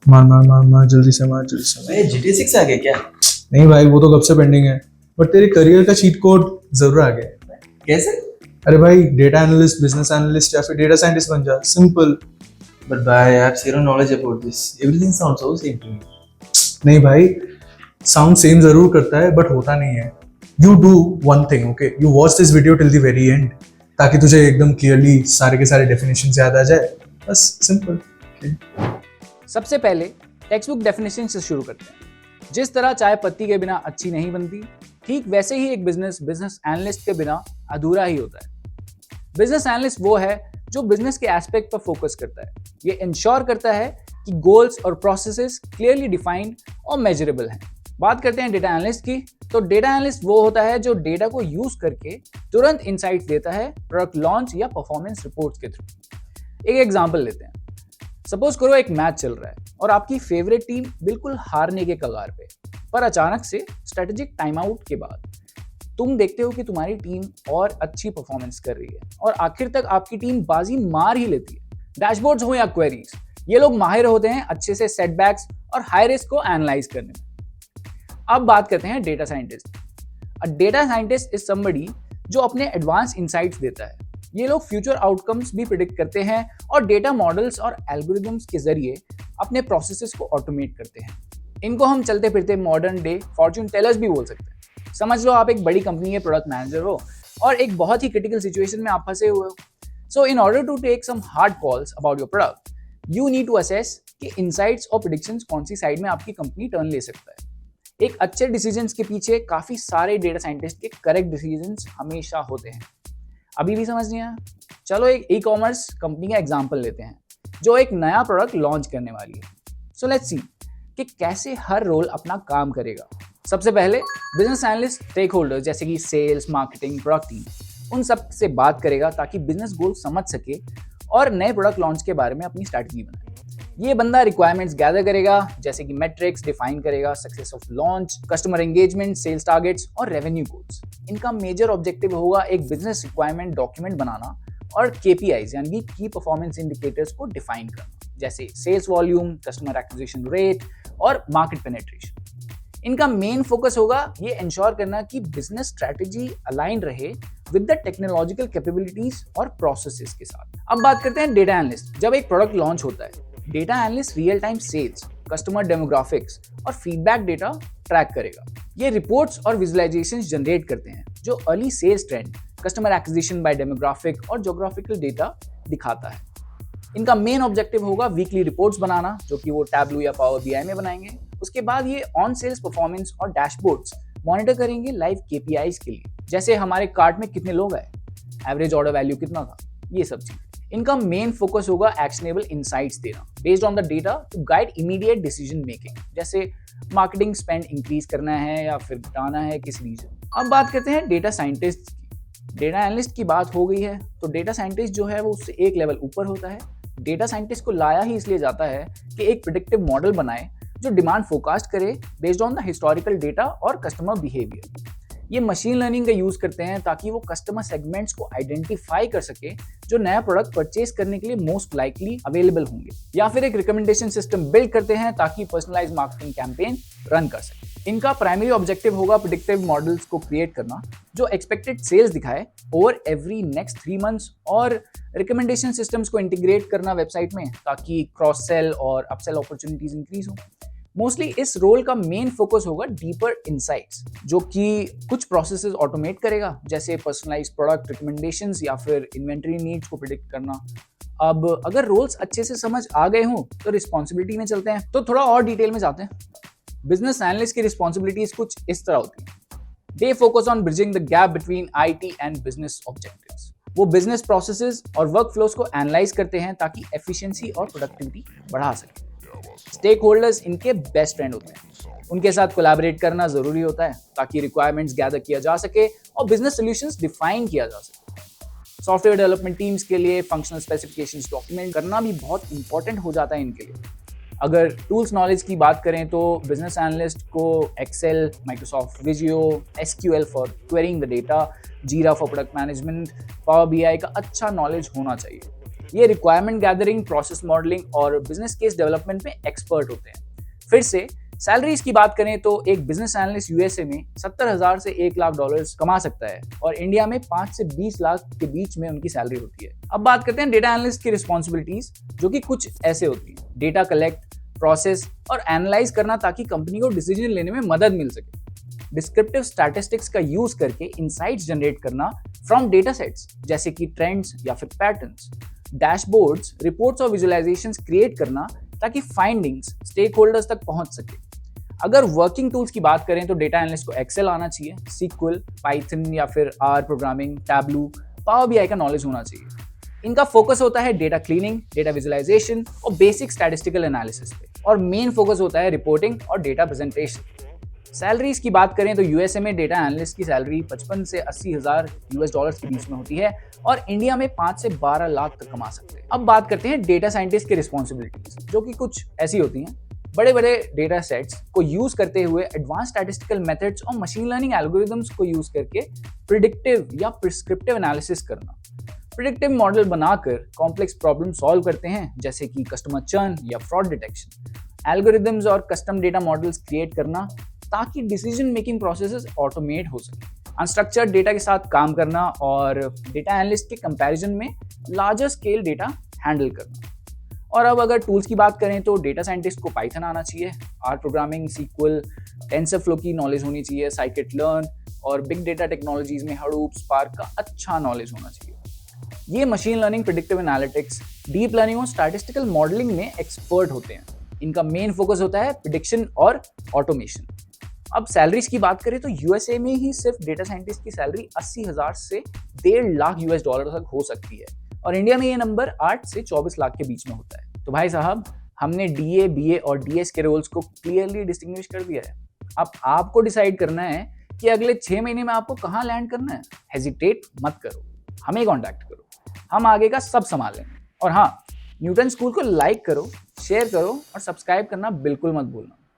मार मार मार मार जल्दी से मार जल्दी से भाई GTA 6 आ गया क्या? नहीं भाई वो तो कब से पेंडिंग है, बट तेरे करियर का चीट कोड जरूर आ गया है। कैसे? अरे भाई डेटा एनालिस्ट, बिजनेस एनालिस्ट या फिर डेटा साइंटिस्ट बन जा, simple. But bhai, I have zero knowledge about this. Everything sounds so same to me. नहीं भाई, साउंड सेम जरूर करता है बट होता नहीं है। You do one thing, okay, you watch this video till the very and, ताकि तुझे एकदम क्लियरली सारे के सारे डेफिनेशन याद आ जाए, बस सिंपल। सबसे पहले टेक्स्ट बुक डेफिनेशन से शुरू करते हैं। जिस तरह चाय पत्ती के बिना अच्छी नहीं बनती, ठीक वैसे ही एक बिजनेस एनालिस्ट के बिना अधूरा ही होता है। बिजनेस एनालिस्ट वो है जो बिजनेस के एस्पेक्ट पर फोकस करता है। ये इंश्योर करता है कि गोल्स और प्रोसेसेस क्लियरली डिफाइंड और मेजरेबल हैं। बात करते हैं डेटा एनालिस्ट की, तो डेटा एनालिस्ट वो होता है जो डेटा को यूज करके तुरंत इंसाइट देता है प्रोडक्ट लॉन्च या परफॉर्मेंस रिपोर्ट्स के थ्रू। एक एग्जांपल लेते हैं। सपोज करो एक मैच चल रहा है और आपकी फेवरेट टीम बिल्कुल हारने के कगार पे, पर अचानक से स्ट्रेटेजिक टाइम आउट के बाद तुम देखते हो कि तुम्हारी टीम और अच्छी परफॉर्मेंस कर रही है और आखिर तक आपकी टीम बाजी मार ही लेती है। डैशबोर्ड्स हो या क्वेरीज, ये लोग माहिर होते हैं अच्छे से सेटबैक्स और हाई रिस्क को एनालाइज करने में। अब बात करते हैं data scientist. A data scientist is somebody जो अपने एडवांस इनसाइट्स देता है। ये लोग फ्यूचर आउटकम्स भी प्रिडिक्ट करते हैं और डेटा मॉडल्स और एल्गोरिदम्स के जरिए अपने प्रोसेसेस को ऑटोमेट करते हैं। इनको हम चलते फिरते मॉडर्न डे फॉर्च्यून टेलर्स भी बोल सकते हैं। समझ लो आप एक बड़ी कंपनी के प्रोडक्ट मैनेजर हो और एक बहुत ही क्रिटिकल सिचुएशन में आप फंसे हुए हो। So in order to take some hard calls about your product, you need to assess key insights और प्रेडिक्शंस कौन सी साइड में आपकी कंपनी टर्न ले सकता है। एक अच्छे डिसीजंस के पीछे काफी सारे डेटा साइंटिस्ट के करेक्ट डिसीजंस हमेशा होते हैं। अभी भी समझ नहीं आया? चलो एक ई कॉमर्स कंपनी का एग्जांपल लेते हैं जो एक नया प्रोडक्ट लॉन्च करने वाली है। सो लेट्स सी कि कैसे हर रोल अपना काम करेगा। सबसे पहले बिजनेस एनालिस्ट स्टेक होल्डर्स जैसे कि सेल्स, मार्केटिंग, प्रोडक्ट टीम, उन सब से बात करेगा ताकि बिजनेस गोल समझ सके और नए प्रोडक्ट लॉन्च के बारे में अपनी स्ट्रैटेजी बनाए। ये बंदा रिक्वायरमेंट्स गैदर करेगा जैसे कि मेट्रिक्स डिफाइन करेगा, success of launch, customer engagement, sales targets और रेवेन्यू गोल्स। इनका मेजर ऑब्जेक्टिव होगा एक बिजनेस रिक्वायरमेंट डॉक्यूमेंट बनाना और KPIs यानी कि की परफॉर्मेंस इंडिकेटर्स को डिफाइन करना, जैसे sales volume, customer acquisition rate और मार्केट पेनिट्रेशन। इनका मेन फोकस होगा ये इंश्योर करना कि बिजनेस स्ट्रैटेजी अलाइन रहे विद द टेक्नोलॉजिकल कैपेबिलिटीज और प्रोसेसेस के साथ। अब बात करते हैं डेटा एनालिस्ट। जब एक प्रोडक्ट लॉन्च होता है, data analyst real time sales, customer demographics और फीडबैक डेटा ट्रैक करेगा। ये रिपोर्ट्स और विजुअलाइजेशंस जनरेट करते हैं जो early sales trend, customer acquisition by demographic और ज्योग्राफिकल डेटा दिखाता है। इनका मेन ऑब्जेक्टिव होगा वीकली रिपोर्ट्स बनाना जो कि वो टैबलू या पावर BI में बनाएंगे। उसके बाद ये ऑन सेल्स परफॉर्मेंस और डैशबोर्ड्स मॉनिटर करेंगे लाइव KPIs के लिए, जैसे हमारे कार्ट में कितने लोग आए, एवरेज ऑर्डर वैल्यू कितना था, ये सब चीजें। इनका मेन फोकस होगा एक्शनेबल इनसाइट्स देना based on the data to guide immediate decision making, जैसे मार्केटिंग स्पेंड इंक्रीज करना है या फिर घटाना है किस रीजन। अब बात करते हैं डेटा साइंटिस्ट की। डेटा एनालिस्ट की बात हो गई है तो डेटा साइंटिस्ट जो है वो उससे एक लेवल ऊपर होता है। डेटा साइंटिस्ट को लाया ही इसलिए जाता है कि एक प्रेडिक्टिव मॉडल बनाए जो डिमांड फोरकास्ट करे based on the historical data और कस्टमर बिहेवियर। ये मशीन लर्निंग का यूज करते हैं ताकि वो कस्टमर सेगमेंट्स को आइडेंटिफाई कर सके जो नया प्रोडक्ट परचेज करने के लिए मोस्ट लाइकली अवेलेबल होंगे, या फिर एक रिकमेंडेशन सिस्टम बिल्ड करते हैं ताकि पर्सनलाइज मार्केटिंग कैंपेन रन कर सके। इनका प्राइमरी ऑब्जेक्टिव होगा प्रेडिक्टिव मॉडल्स को क्रिएट करना जो एक्सपेक्टेड सेल्स दिखाए ओवर एवरी नेक्स्ट 3 मंथ्स और रिकमेंडेशन सिस्टम्स को इंटीग्रेट करना वेबसाइट में ताकि क्रॉस सेल और अपसेल अपॉर्चुनिटीज इंक्रीज हो। मोस्टली इस रोल का मेन फोकस होगा डीपर इनसाइट्स जो कि कुछ प्रोसेसेस ऑटोमेट करेगा, जैसे पर्सनलाइज्ड प्रोडक्ट रिकमेंडेशंस या फिर इन्वेंटरी नीड्स को प्रेडिक्ट करना। अब अगर रोल्स अच्छे से समझ आ गए हों तो रिस्पॉन्सिबिलिटी में चलते हैं। तो थोड़ा और डिटेल में जाते हैं। बिजनेस एनालिस्ट की रिस्पॉन्सिबिलिटीज कुछ इस तरह होती हैं। They focus on bridging the gap between IT and business objectives. वो बिजनेस प्रोसेसेस और वर्क फ्लोज को एनालाइज करते हैं ताकि एफिशिएंसी और प्रोडक्टिविटी बढ़ा सके। स्टेक होल्डर्स इनके बेस्ट फ्रेंड होते हैं। उनके साथ कोलैबोरेट करना जरूरी होता है ताकि रिक्वायरमेंट्स गैदर किया जा सके और बिजनेस सॉल्यूशंस डिफाइन किया जा सके। सॉफ्टवेयर डेवलपमेंट टीम्स के लिए फंक्शनल स्पेसिफिकेशंस डॉक्यूमेंट करना भी बहुत इंपॉर्टेंट हो जाता है इनके लिए। अगर टूल्स नॉलेज की बात करें तो बिजनेस एनालिस्ट को Excel, Microsoft Visio, SQL for querying the data, Jira for product management, power BI का अच्छा नॉलेज होना चाहिए। ये रिक्वायरमेंट गैदरिंग, प्रोसेस मॉडलिंग और बिजनेस केस डेवलपमेंट में एक्सपर्ट होते हैं। फिर से सैलरीज की बात करें तो एक बिजनेस एनालिस्ट यूएसए में 70,000 से $1,00,000 कमा सकता है और इंडिया में 5 से 20 लाख के बीच में उनकी सैलरी होती है। अब बात करते हैं डेटा एनालिस्ट की रिस्पॉन्सिबिलिटीज, जो कि कुछ ऐसे होती हैं। डेटा कलेक्ट, प्रोसेस और एनालाइज करना ताकि कंपनी को डिसीजन लेने में मदद मिल सके। डिस्क्रिप्टिव स्टैटिस्टिक्स का यूज करके इंसाइट्स जनरेट करना फ्रॉम डेटा सेट्स, जैसे कि ट्रेंड्स या फिर पैटर्न्स। डैशबोर्ड्स, रिपोर्ट्स और विजुअलाइजेशंस क्रिएट करना ताकि फाइंडिंग्स स्टेक होल्डर्स तक पहुंच सके। अगर वर्किंग टूल्स की बात करें तो डेटा एनालिस्ट को एक्सेल आना चाहिए, सीक्वल, पाइथन या फिर R programming, tableau, power BI का नॉलेज होना चाहिए। इनका फोकस होता है डेटा क्लीनिंग, डेटा विजुअलाइजेशन और बेसिक स्टैटिस्टिकल एनालिसिस पे, और मेन फोकस होता है रिपोर्टिंग और डेटा प्रेजेंटेशन। सैलरीज की बात करें तो यूएसए में डेटा एनालिस्ट की सैलरी 55 से $80,000 के बीच में होती है और इंडिया में 5 से 12 लाख तक कमा सकते हैं। अब बात करते हैं डेटा साइंटिस्ट की रिस्पॉन्सिबिलिटीज, जो कि कुछ ऐसी होती हैं। बड़े बड़े डेटा सेट्स को यूज करते हुए एडवांस स्टैटिस्टिकल मेथड्स और मशीन लर्निंग एल्गोरिदम्स को यूज करके प्रिडिक्टिव या प्रिस्क्रिप्टिव एनालिसिस करना। प्रिडिक्टिव मॉडल बनाकर कॉम्प्लेक्स प्रॉब्लम सॉल्व करते हैं, जैसे कि कस्टमर चर्न या फ्रॉड डिटेक्शन। एल्गोरिदम्स और कस्टम डेटा मॉडल्स क्रिएट करना ताकि डिसीजन मेकिंग प्रोसेसेस ऑटोमेट हो सके। अनस्ट्रक्चर्ड डेटा के साथ काम करना और डेटा एनालिस्ट के कंपैरिजन में लार्जर स्केल डेटा हैंडल करना। और अब अगर टूल्स की बात करें तो डेटा साइंटिस्ट को पाइथन आना चाहिए, आर प्रोग्रामिंग, सीक्वल, टेंसरफ्लो की नॉलेज होनी चाहिए, साइकिट लर्न और बिग डेटा टेक्नोलॉजीज में हडूप, स्पार्क का अच्छा नॉलेज होना चाहिए। ये machine learning, predictive analytics, deep learning और स्टैटिस्टिकल मॉडलिंग में एक्सपर्ट होते हैं। इनका मेन फोकस होता है प्रेडिक्शन और ऑटोमेशन। अब सैलरीज की बात करें तो यूएसए में ही सिर्फ डेटा साइंटिस्ट की सैलरी 80,000 से $1.5 लाख तक हो सकती है और इंडिया में ये नंबर 8 से 24 लाख के बीच में होता है। तो भाई साहब, हमने डीए, बीए और डीएस के रोल्स को क्लियरली डिस्टिंग्विश कर दिया है। अब आपको डिसाइड करना है कि अगले 6 महीने में आपको कहाँ लैंड करना है। हेजिटेट मत करो, हमें कॉन्टैक्ट करो, हम आगे का सब संभाल लेंगे। और हाँ, न्यूटन स्कूल को लाइक करो, शेयर करो और सब्सक्राइब करना बिल्कुल मत भूलना।